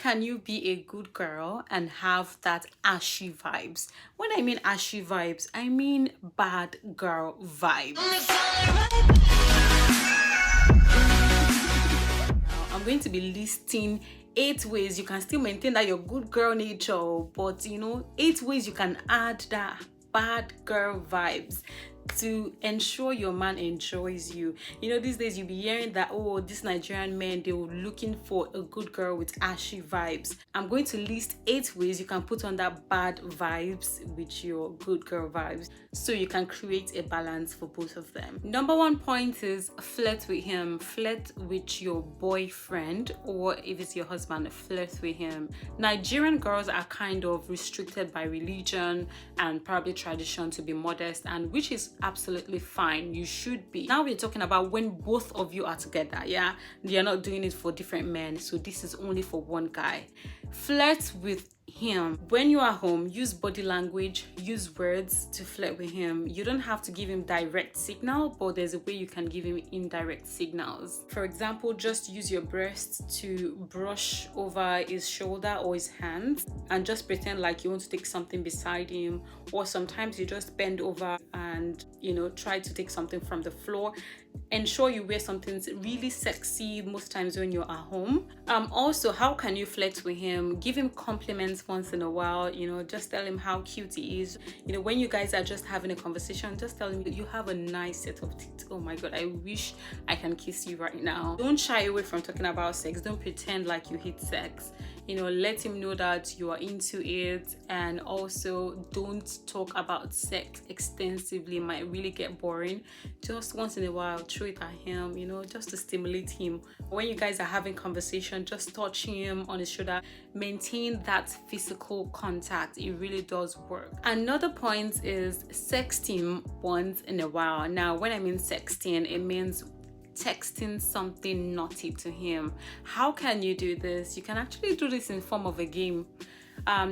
can you be a good girl and have that ashy vibes? When I mean ashy vibes, I mean bad girl vibes. I'm going to be listing 8 ways you can still maintain that your good girl nature, but 8 ways you can add that bad girl vibes to ensure your man enjoys you. These days you'll be hearing that, oh, these Nigerian men, they were looking for a good girl with ashy vibes. I'm going to list 8 ways you can put on that bad vibes with your good girl vibes, so you can create a balance for both of them. Number 1 point is flirt with him. Flirt with your boyfriend, or if it's your husband, flirt with him. Nigerian girls are kind of restricted by religion and probably tradition to be modest, and which is absolutely fine. You should be. Now we're talking about when both of you are together. Yeah, you're not doing it for different men, so this is only for one guy. Flirt with him. When you are home, use body language, use words to flirt with him. You don't have to give him direct signal, but there's a way you can give him indirect signals. For example, just use your breast to brush over his shoulder or his hand and just pretend like you want to take something beside him, or sometimes you just bend over and try to take something from the floor. Ensure you wear something really sexy most times when you're at home. Also, how can you flirt with him? Give him compliments once in a while. Just tell him how cute he is. When you guys are just having a conversation, just tell him you have a nice set of teeth. Oh my god, I wish I can kiss you right now. Don't shy away from talking about sex. Don't pretend like you hate sex. Let him know that you are into it. And also, don't talk about sex extensively. It might really get boring. Just once in a while, throw it at him, just to stimulate him. When you guys are having conversation, just touch him on his shoulder. Maintain that physical contact. It really does work. Another point is sexting once in a while. Now, when I mean sexting, it means texting something naughty to him. How can you do this? You can actually do this in form of a game.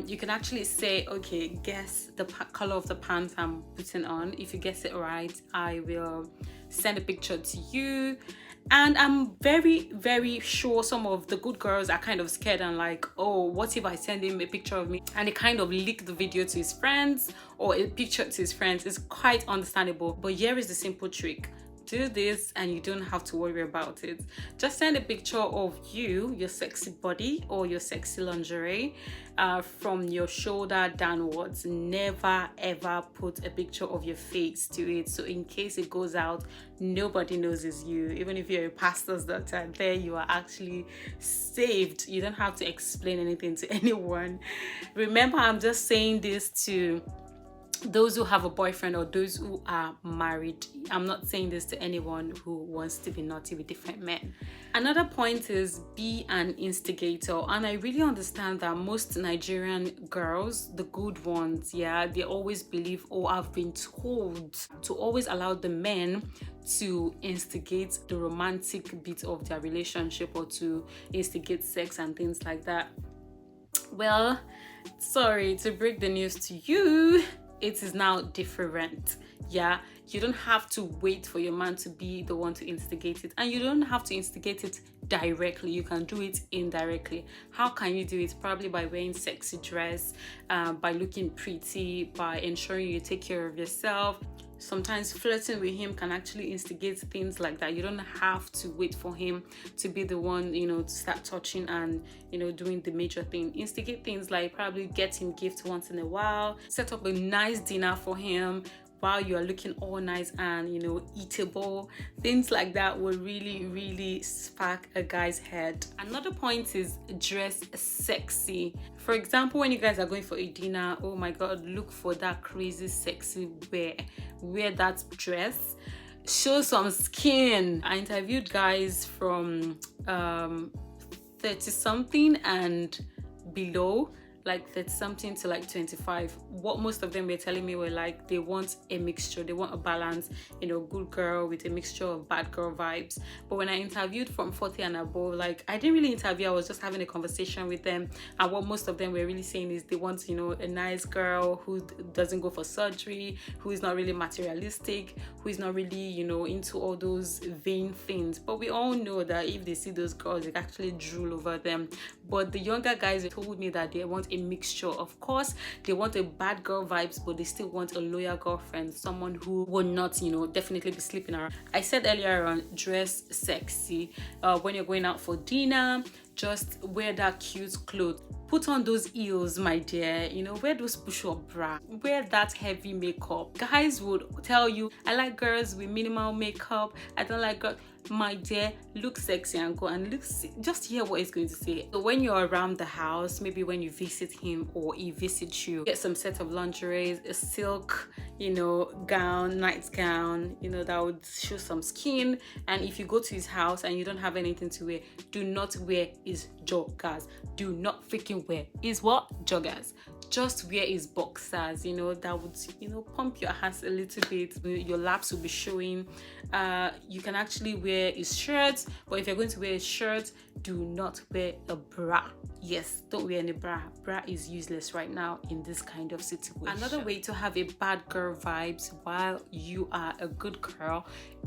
You can actually say, okay, guess the color of the pants I'm putting on. If you guess it right, I will send a picture to you. And I'm very, very sure some of the good girls are kind of scared and like, oh, what if I send him a picture of me and he kind of leak the video to his friends or a picture to his friends? It's quite understandable. But here is the simple trick. Do this and you don't have to worry about it. Just send a picture of you, your sexy body or your sexy lingerie from your shoulder downwards. Never ever put a picture of your face to it, so in case it goes out, nobody knows it's you. Even if you're a pastor's daughter, there you are actually saved. You don't have to explain anything to anyone. Remember, I'm just saying this to those who have a boyfriend or those who are married. I'm not saying this to anyone who wants to be naughty with different men. Another point is be an instigator. And I really understand that most Nigerian girls, the good ones, they always believe, or I've been told to always allow the men to instigate the romantic bit of their relationship or to instigate sex and things like that. Well, sorry to break the news to you. It is now different. You don't have to wait for your man to be the one to instigate it, and you don't have to instigate it directly. You can do it indirectly. How can you do it? Probably by wearing sexy dress, by looking pretty, by ensuring you take care of yourself. Sometimes flirting with him can actually instigate things like that. You don't have to wait for him to be the one, to start touching and, doing the major thing. Instigate things like probably get him gifts once in a while, set up a nice dinner for him while you are looking all nice and, eatable. Things like that will really, really spark a guy's head. Another point is dress sexy. For example, when you guys are going for a dinner, oh my God, look for that crazy sexy wear. Wear that dress. Show some skin. I interviewed guys from 30 something and below. like 30 something to like 25, what most of them were telling me were like they want a mixture, they want a balance, you know, good girl with a mixture of bad girl vibes. But when I interviewed from 40 and above, like I didn't really interview, I was just having a conversation with them, and what most of them were really saying is they want, you know, a nice girl who doesn't go for surgery, who is not really materialistic, who is not really, you know, into all those vain things. But we all know that if they see those girls, they actually drool over them. But the younger guys told me that they want a mixture. Of course, they want a bad girl vibes, but they still want a loyal girlfriend, someone who will not, you know, definitely be sleeping around. I said earlier on, dress sexy. When you're going out for dinner, just wear that cute clothes. Put on those heels, my dear. You know, wear those push-up bra. Wear that heavy makeup. Guys would tell you, I like girls with minimal makeup. I don't like girls. My dear, look sexy and go and look. Just hear what he's going to say. So when you're around the house, maybe when you visit him or he visits you, get some set of lingerie, a silk, you know, gown, nightgown, you know, that would show some skin. And if you go to his house and you don't have anything to wear, do not wear his joggers. Do not freaking wear his what? Joggers. Just wear his boxers, you know, that would, you know, pump your ass a little bit. Your laps will be showing. You can actually wear his shirt, but if you're going to wear a shirt, do not wear a bra. Yes, don't wear any bra. Bra is useless right now in this kind of situation. Another way to have a bad girl vibes while you are a good girl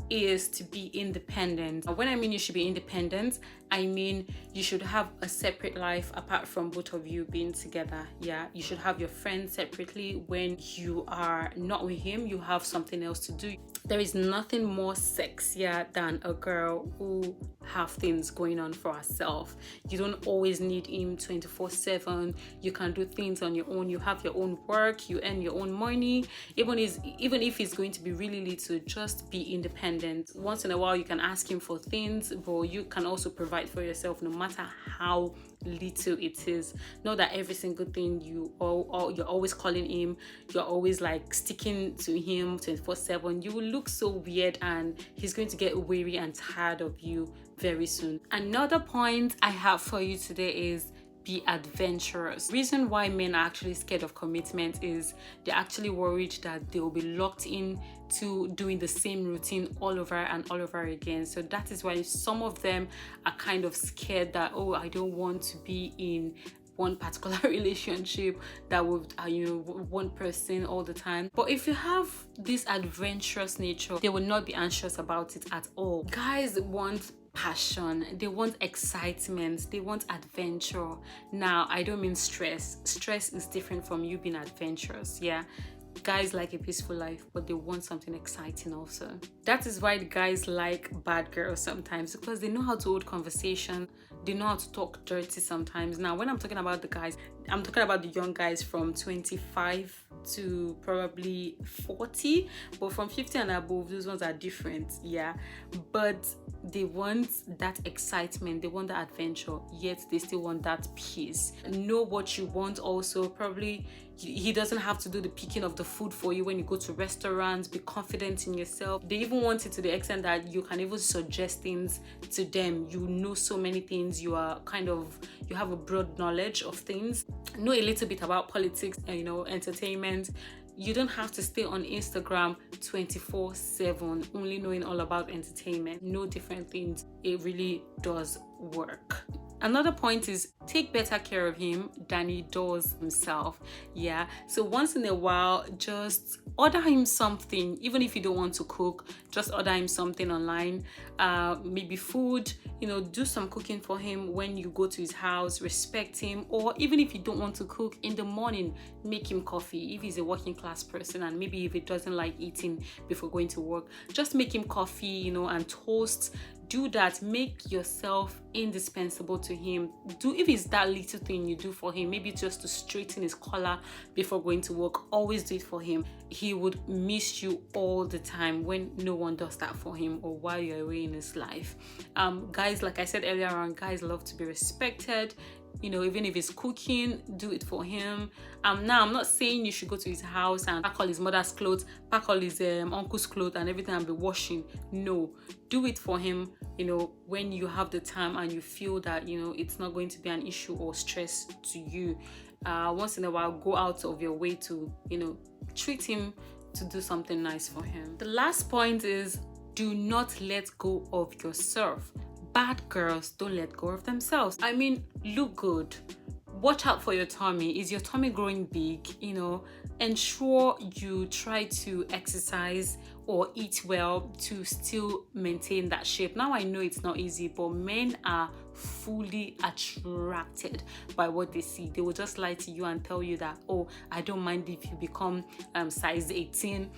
is to be independent. When I mean you should be independent, I mean you should have a separate life apart from both of you being together. Yeah, you should have your friends separately. When you are not with him, you have something else to do. There is nothing more sexier than a girl who have things going on for herself. You don't always need him 24/7. You can do things on your own. You have your own work, you earn your own money. Even if it's going to be really little, just be independent. Once in a while you can ask him for things, but you can also provide for yourself no matter how little it is. Not that every single thing you're always calling him, you're always like sticking to him 24/7. You will look so weird and he's going to get weary and tired of you very soon. Another point I have for you today is be adventurous. The reason why men are actually scared of commitment is they're actually worried that they will be locked in to doing the same routine all over and all over again. So that is why some of them are kind of scared that, oh, I don't want to be in one particular relationship that would one person all the time. But if you have this adventurous nature, they will not be anxious about it at all. Guys want passion, they want excitement, they want adventure. Now I don't mean stress is different from you being adventurous. Yeah, guys like a peaceful life, but they want something exciting also. That is why the guys like bad girls sometimes, because they know how to hold conversation, they know how to talk dirty sometimes. Now when I'm talking about the guys, I'm talking about the young guys from 25 to probably 40, but from 50 and above, those ones are different. Yeah, but they want that excitement, they want that adventure, yet they still want that peace. Know what you want also. Probably he doesn't have to do the picking of the food for you when you go to restaurants. Be confident in yourself. They even want it to the extent that you can even suggest things to them. You know so many things. You have a broad knowledge of things. Know a little bit about politics, entertainment. You don't have to stay on Instagram 24/7 only knowing all about entertainment. Know different things. It really does work. Another point is take better care of him than he does himself. Yeah, so once in a while, just order him something. Even if you don't want to cook, just order him something online, maybe food. Do some cooking for him when you go to his house. Respect him. Or even if you don't want to cook, in the morning make him coffee. If he's a working class person and maybe if he doesn't like eating before going to work, just make him coffee, and toast. Do that. Make yourself indispensable to him. If it's that little thing you do for him, maybe just to straighten his collar before going to work, always do it for him. He would miss you all the time when no one does that for him or while you're away in his life. Guys, like I said earlier on, guys love to be respected. You know, even if he's cooking, do it for him. Now I'm not saying you should go to his house and pack all his mother's clothes, pack all his uncle's clothes and everything and be washing. No, do it for him, you know, when you have the time and you feel that, you know, it's not going to be an issue or stress to you. Once in a while, go out of your way to, you know, treat him, to do something nice for him. The last point is, do not let go of yourself. Bad girls don't let go of themselves. I mean, look good. Watch out for your tummy. Is your tummy growing big? You know, ensure you try to exercise or eat well to still maintain that shape. Now I know it's not easy, but men are fully attracted by what they see. They will just lie to you and tell you that, oh, I don't mind if you become size 18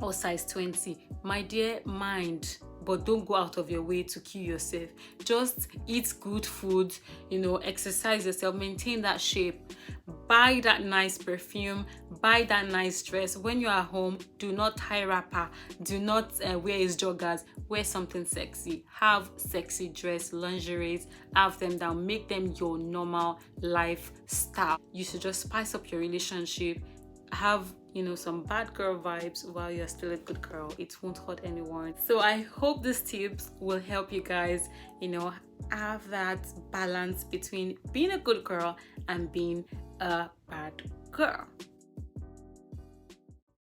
or size 20. My dear, mind, but don't go out of your way to kill yourself. Just eat good food, you know, exercise yourself, maintain that shape, buy that nice perfume, buy that nice dress. When you're at home, do not tie wrapper, do not wear his joggers, wear something sexy. Have sexy dress, lingeries, have them down, make them your normal lifestyle. You should just spice up your relationship, have, you know, some bad girl vibes while you're still a good girl. It won't hurt anyone. So I hope these tips will help you guys, you know, have that balance between being a good girl and being a bad girl.